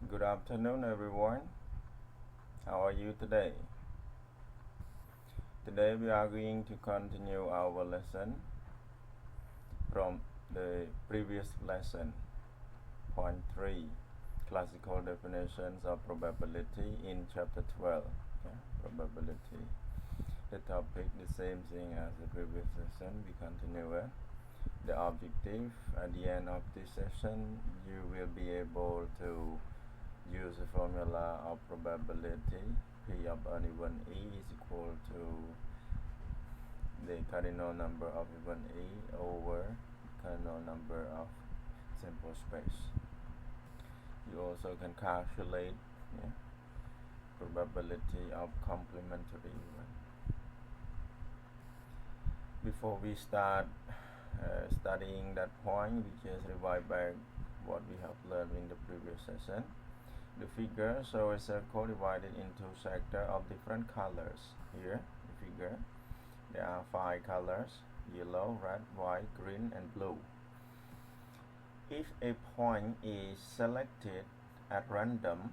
Good afternoon, everyone. How are you today? Today we are going to continue our lesson from the previous lesson, point 3, classical definitions of probability in chapter 12. Probability. The topic, the same thing as the previous session. We continue it. The objective at the end of this session, you will be able to use the formula of probability. P of n1 e is equal to the cardinal number of even e over cardinal number of simple space. You also can calculate probability of complementary event. Before we start studying that point, we just revise back what we have learned in the previous session. The figure shows a circle divided into sectors of different colors. Here, the figure, there are 5 colors: yellow, red, white, green, and blue. If a point is selected at random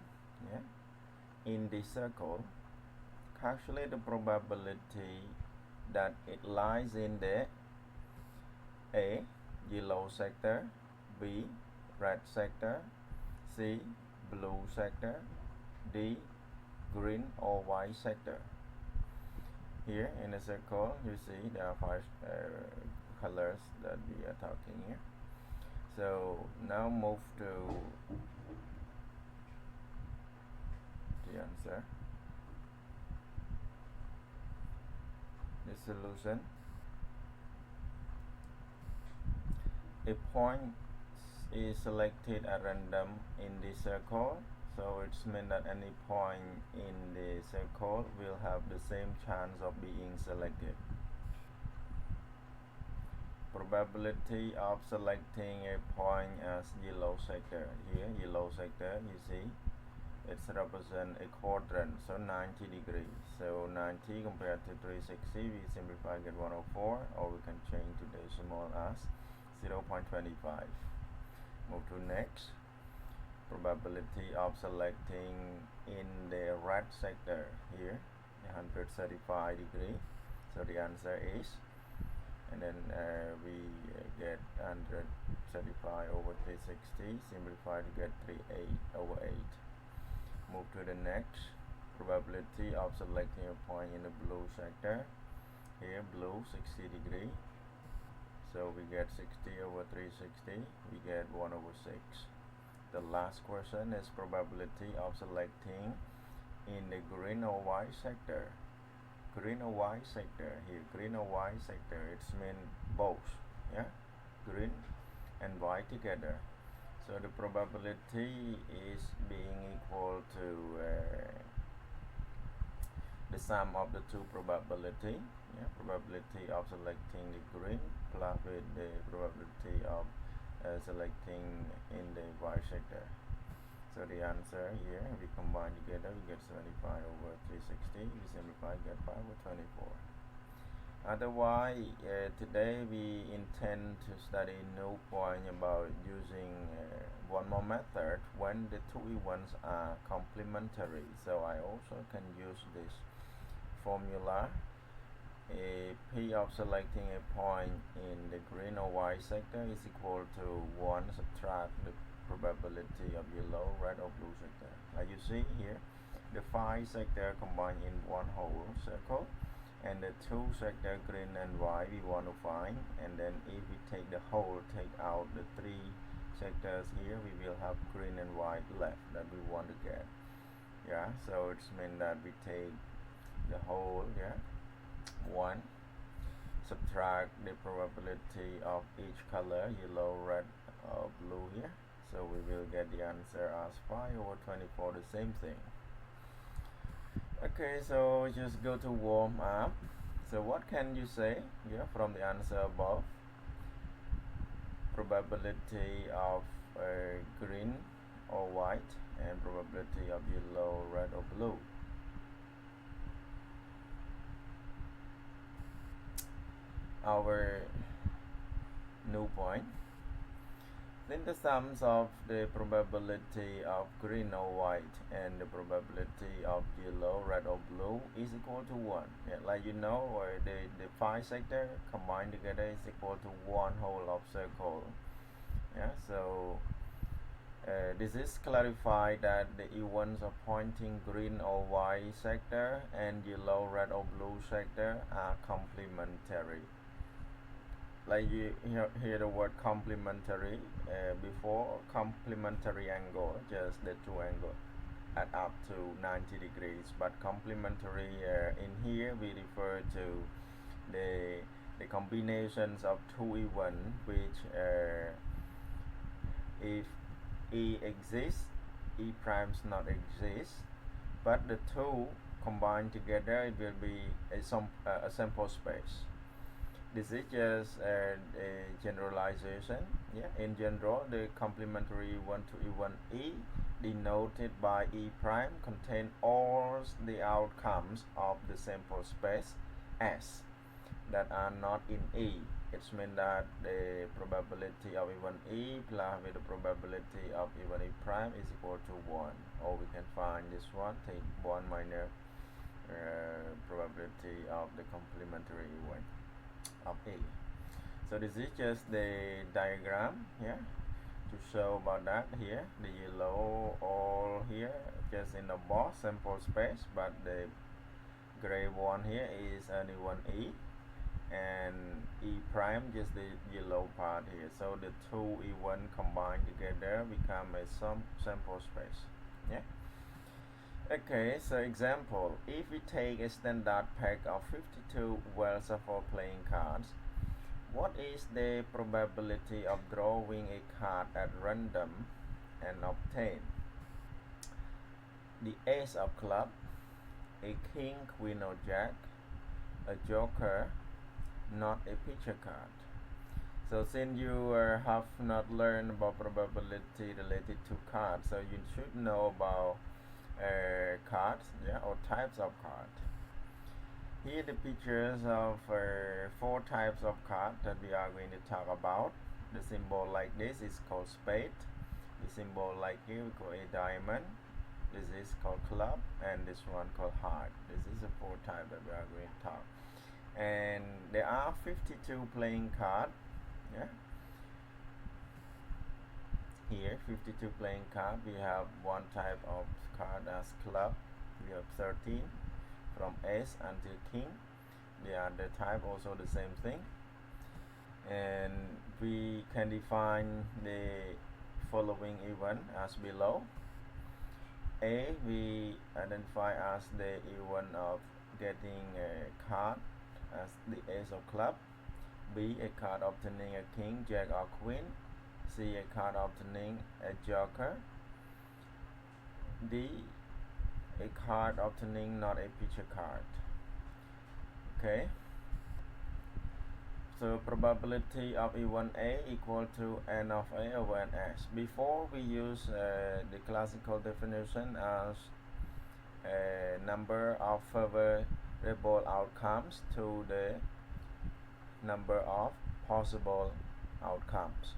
in the circle, calculate the probability that it lies in the A. Yellow sector, B. Red sector, C. Blue sector, D. Green or white sector. Here in the circle, you see there are 5 colors that we are talking here. So now move to the answer. The solution. A point is selected at random in the circle, so it's meant that any point in the circle will have the same chance of being selected. Probability of selecting a point as yellow sector. Here, yellow sector, you see, it's represent a quadrant, so 90 degrees. So 90 compared to 360, we simplify, get 104, or we can change to decimal as 0.25. Move to next. Probability of selecting in the red sector. Here, 135 degree. So the answer is, and then we get 135 over 360. Simplify to get 38 over 8. Move to the next. Probability of selecting a point in the blue sector. Here, blue, 60 degree. So we get 60 over 360, we get 1 over 6. The last question is probability of selecting in the green or white sector. Green or white sector, here, green or white sector, it's mean both, green and white together. So the probability is being equal to the sum of the two probability. Probability of selecting the green plus with the probability of selecting in the white sector. So the answer here, we combine together, we get 75 over 360. We simplify, get 5 over 24. Otherwise, today we intend to study new point about using one more method when the two events are complementary. So I also can use this formula. A P of selecting a point in the green or white sector is equal to 1 subtract the probability of yellow, red, or blue sector. Like you see here, the 5 sector combined in one whole circle, and the 2 sector green and white we want to find. And then if we take the whole, take out the 3 sectors here, we will have green and white left that we want to get. So it's mean that we take the whole, 1, subtract the probability of each color, yellow, red, or blue here. So we will get the answer as 5 over 24, the same thing. Okay, so just go to warm up. So what can you say from the answer above? Probability of green or white and probability of yellow, red, or blue. Our new point. Then the sums of the probability of green or white and the probability of yellow, red or blue is equal to 1. Yeah, like you know, the 5 sector combined together is equal to 1 whole of circle. Yeah, so this is clarified that the events of pointing green or white sector and yellow, red or blue sector are complementary. Like you hear the word complementary before complementary angle, just the two angles add up to 90 degrees, but complementary in here we refer to the combinations of two events which if E exists, E primes not exist, but the two combined together it will be a sample space. This is just a generalization. Yeah, in general, the complementary event to event E denoted by E prime contain all the outcomes of the sample space S that are not in E. It means that the probability of event E plus with the probability of event E prime is equal to 1. Or we can find this one, take 1 minus probability of the complementary event of A. So this is just the diagram here to show about that. Here the yellow all here just in the box sample space, but the gray one here is only one E and E prime just the yellow part here. So the two E1 combined together become a sample space. Yeah. Okay, so example, if we take a standard pack of 52 well-shuffled playing cards, what is the probability of drawing a card at random and obtain the ace of club, a king, queen or jack, a joker, not a picture card? So since you have not learned about probability related to cards, so you should know about cards, yeah, or types of cards. Here the pictures of 4 types of cards that we are going to talk about. The symbol like this is called spade. The symbol like here we call a diamond. This is called club, and this one called heart. This is the 4 types that we are going to talk. And there are 52 playing cards. Yeah. Here 52 playing card. We have one type of card as club. We have 13 from ace until king. The other type also the same thing, and we can define the following event as below. A, we identify as the event of getting a card as the ace of club. B, a card obtaining a king, jack or queen. C, a card obtaining a joker. D, a card obtaining not a picture card. Okay, so probability of event A equal to n of A over ns. Before we use the classical definition as a number of favorable outcomes to the number of possible outcomes,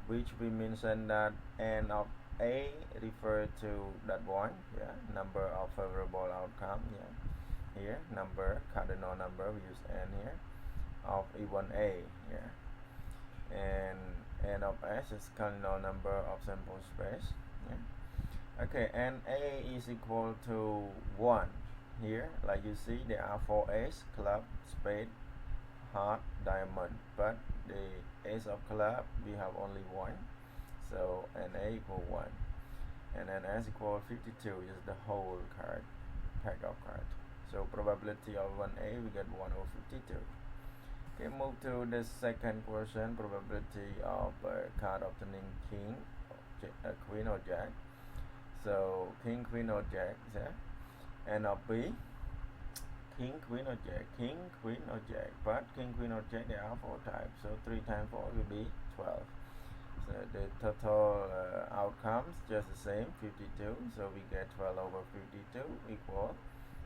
which we mentioned that n of A refer to that one, yeah, number of favorable outcome, yeah, here number, cardinal number, we use n here, of event A, yeah, and n of S is cardinal number of sample space, yeah. Okay, and A is equal to 1 here, like you see there are 4 ace, club, spade, heart, diamond, but the ace of club we have only 1, so NA equal 1, and NS equal 52 is the whole card, pack of cards. So probability of 1A we get 1 over 52. Okay, move to the second question, probability of card obtaining king, queen or jack. So king, queen or jack, yeah? N of B, king, queen or jack, king, queen or jack, but king, queen or jack there are 4 types, so 3 times 4 will be 12. So the total outcomes just the same, 52, so we get 12 over 52 equal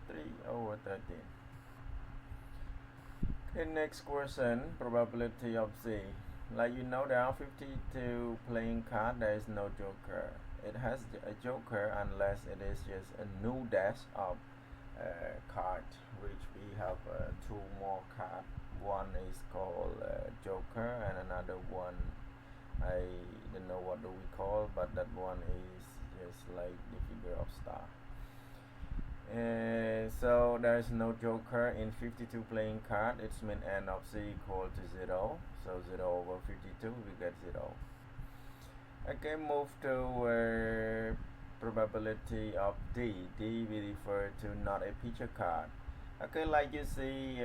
3 over 13. Okay, next question, probability of C. like you know, there are 52 playing card. There is no joker. It has a joker unless it is just a new dash of card, which we have two more card. One is called joker, and another one I don't know what do we call, but that one is just like the figure of star. So there is no joker in 52 playing card. It's mean n of c equal to 0. So 0 over 52 we get 0. Okay, move to probability of D. D we refer to not a picture card. Okay, like you see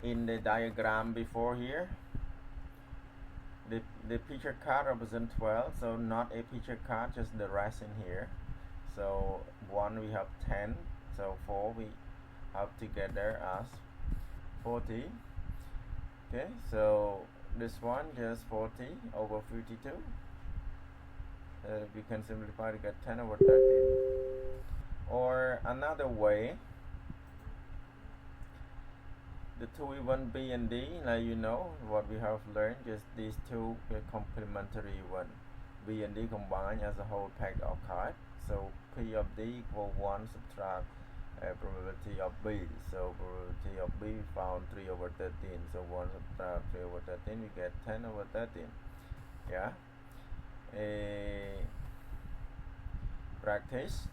in the diagram before here, the picture card represents 12, so not a picture card, just the rest in here. So 1 we have 10, so 4 we have together as 40. Okay, so this one just 40 over 52. We can simplify to get 10 over 13. Or another way, the two even B and D, like you know what we have learned, just these two complementary one. B and D combined as a whole pack of cards. So P of D equal 1 subtract probability of B. So probability of B found 3 over 13. So 1 subtract 3 over 13, we get 10 over 13. Yeah. Practice.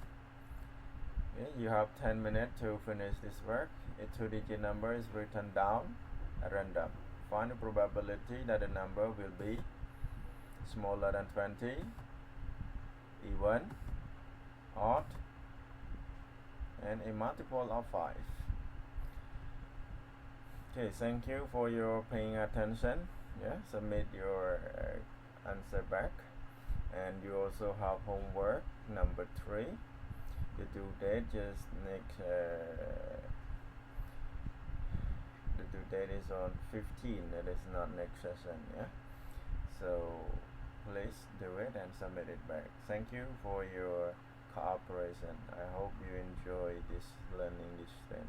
Okay, you have 10 minutes to finish this work. A 2-digit number is written down at random. Find the probability that the number will be smaller than 20, even, odd, and a multiple of 5. Okay, thank you for your paying attention. Yeah, submit your answer back. And you also have homework number 3. The due date just next the due date is on 15. It is not next session. Yeah, so please do it and submit it back. Thank you for your cooperation. I hope you enjoy this learning this thing.